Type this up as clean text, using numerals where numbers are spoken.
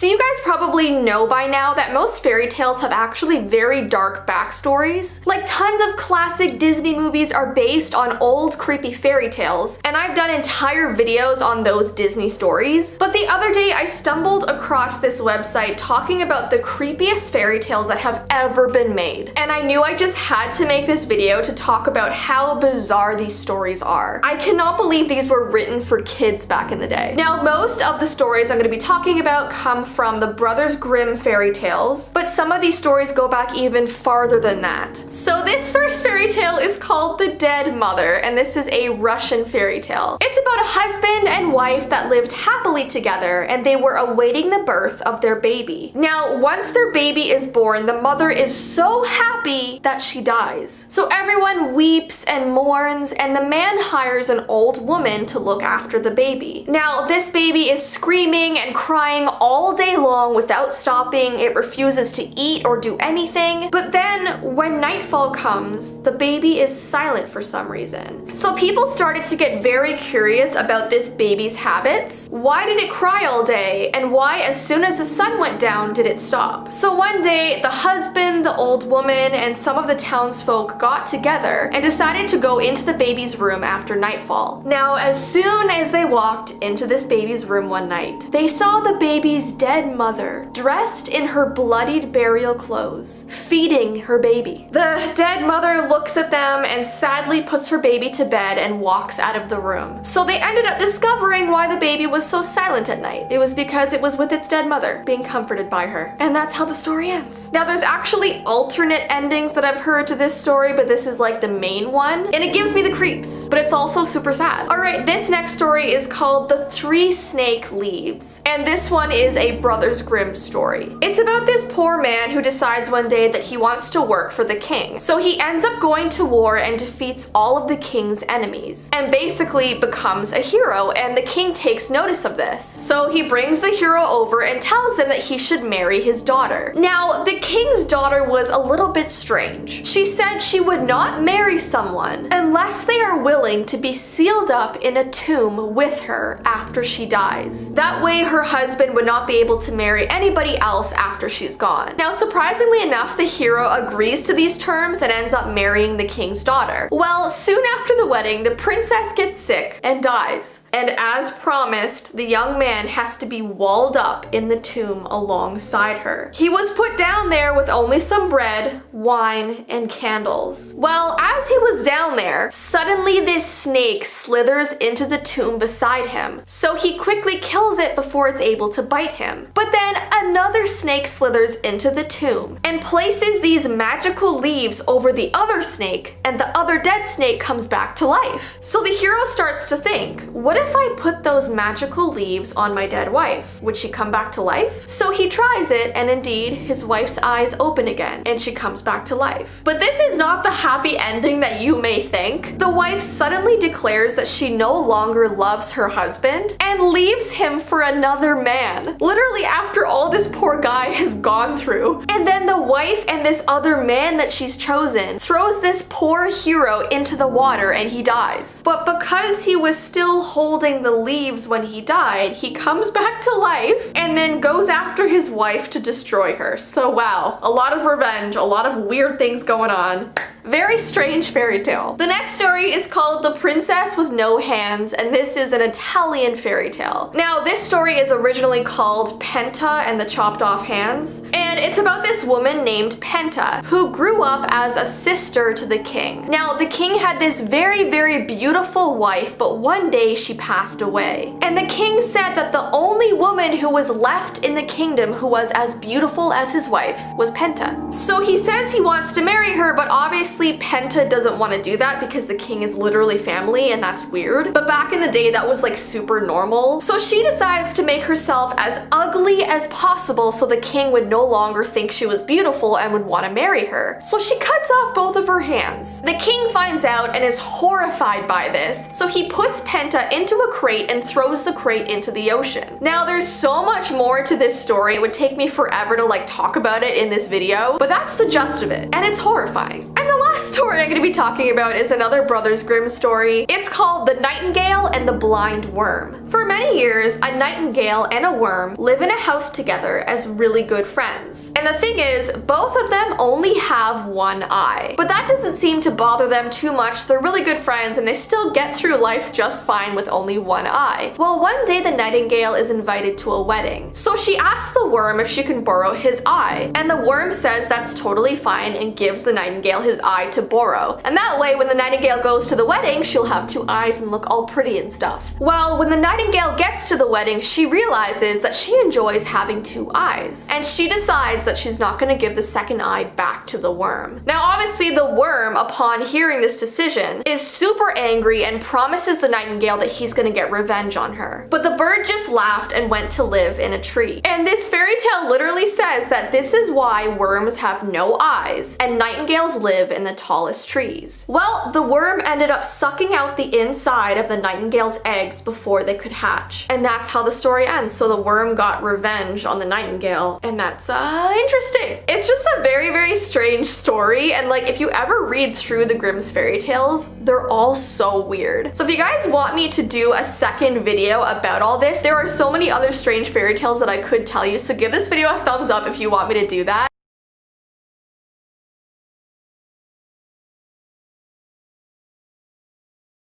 So you guys probably know by now that most fairy tales have actually very dark backstories. Like tons of classic Disney movies are based on old creepy fairy tales, and I've done entire videos on those Disney stories. But the other day I stumbled across this website talking about the creepiest fairy tales that have ever been made. And I knew I just had to make this video to talk about how bizarre these stories are. I cannot believe these were written for kids back in the day. Now, most of the stories I'm going to be talking about come from the Brothers Grimm fairy tales, but some of these stories go back even farther than that. So this first fairy tale is called The Dead Mother, and this is a Russian fairy tale. It's about a husband and wife that lived happily together, and they were awaiting the birth of their baby. Now, once their baby is born, the mother is so happy that she dies. So everyone weeps and mourns, and the man hires an old woman to look after the baby. Now, this baby is screaming and crying all day long without stopping. It refuses to eat or do anything. But then when nightfall comes, the baby is silent for some reason. So people started to get very curious about this baby's habits. Why did it cry all day? And why, as soon as the sun went down, did it stop? So one day, the husband, the old woman, and some of the townsfolk got together and decided to go into the baby's room after nightfall. Now, as soon as they walked into this baby's room one night, they saw the baby's dead mother dressed in her bloodied burial clothes, feeding her baby. The dead mother looks at them and sadly puts her baby to bed and walks out of the room. So they ended up discovering why the baby was so silent at night. It was because it was with its dead mother, being comforted by her. And that's how the story ends. Now, there's actually alternate endings that I've heard to this story, but this is like the main one, and it gives me the creeps, but it's also super sad. Alright, this next story is called The Three Snake Leaves, and this one is a Brothers Grimm story. It's about this poor man who decides one day that he wants to work for the king. So he ends up going to war and defeats all of the king's enemies, and basically becomes a hero, and the king takes notice of this. So he brings the hero over and tells him that he should marry his daughter. Now, the king's daughter was a little bit strange. She said she would not marry someone unless they are willing to be sealed up in a tomb with her after she dies. That way her husband would not be able to marry anybody else after she's gone. Now, surprisingly enough, the hero agrees to these terms and ends up marrying the king's daughter. Well, soon after the wedding, the princess gets sick and dies. And as promised, the young man has to be walled up in the tomb alongside her. He was put down there with only some bread, wine, and candles. Well, as he was down there, suddenly this snake slithers into the tomb beside him. So he quickly kills it before it's able to bite him. But then another snake slithers into the tomb and places these magical leaves over the other snake, and the other dead snake comes back to life. So the hero starts to think, what if I put those magical leaves on my dead wife? Would she come back to life? So he tries it, and indeed, his wife's eyes open again, and she comes back to life. But this is not the happy ending that you may think. The wife suddenly declares that she no longer loves her husband and leaves him for another man. Literally after all this poor guy has gone through. And then the wife and this other man that she's chosen throws this poor hero into the water and he dies. But because he was still holding the leaves when he died, he comes back to life and then goes after his wife to destroy her. So wow, a lot of revenge, a lot of weird things going on. Very strange fairy tale. The next story is called The Princess with No Hands, and this is an Italian fairy tale. Now, this story is originally called Penta and the Chopped Off Hands, and it's about this woman named Penta who grew up as a sister to the king. Now, the king had this very, very beautiful wife, but one day she passed away. And the king said that the only woman who was left in the kingdom who was as beautiful as his wife was Penta. So he says he wants to marry her, but obviously Penta doesn't want to do that because the king is literally family, and that's weird. But back in the day, that was like super normal. So she decides to make herself as ugly as possible so the king would no longer think she was beautiful and would want to marry her. So she cuts off both of her hands. The king finds out and is horrified by this, so he puts Penta into a crate and throws the crate into the ocean. Now, there's so much more to this story. It would take me forever to like talk about it in this video, but that's the gist of it, and it's horrifying. And the last next story I'm going to be talking about is another Brothers Grimm story. It's called The Nightingale and the Blind Worm. For many years, a nightingale and a worm live in a house together as really good friends. And the thing is, both of them only have one eye. But that doesn't seem to bother them too much. They're really good friends and they still get through life just fine with only one eye. Well, one day the nightingale is invited to a wedding. So she asks the worm if she can borrow his eye. And the worm says that's totally fine and gives the nightingale his eye to borrow. And that way, when the nightingale goes to the wedding, she'll have two eyes and look all pretty and stuff. Well, when the nightingale gets to the wedding, she realizes that she enjoys having two eyes. And she decides that she's not going to give the second eye back to the worm. Now, obviously, the worm, upon hearing this decision, is super angry and promises the nightingale that he's going to get revenge on her. But the bird just laughed and went to live in a tree. And this fairy tale literally says that this is why worms have no eyes and nightingales live in the tallest trees. Well, the worm ended up sucking out the inside of the nightingale's eggs before they could hatch. And that's how the story ends. So the worm got revenge on the nightingale, and that's interesting. It's just a very, very strange story, and like if you ever read through the Grimm's fairy tales, they're all so weird. So if you guys want me to do a second video about all this, there are so many other strange fairy tales that I could tell you, so give this video a thumbs up if you want me to do that.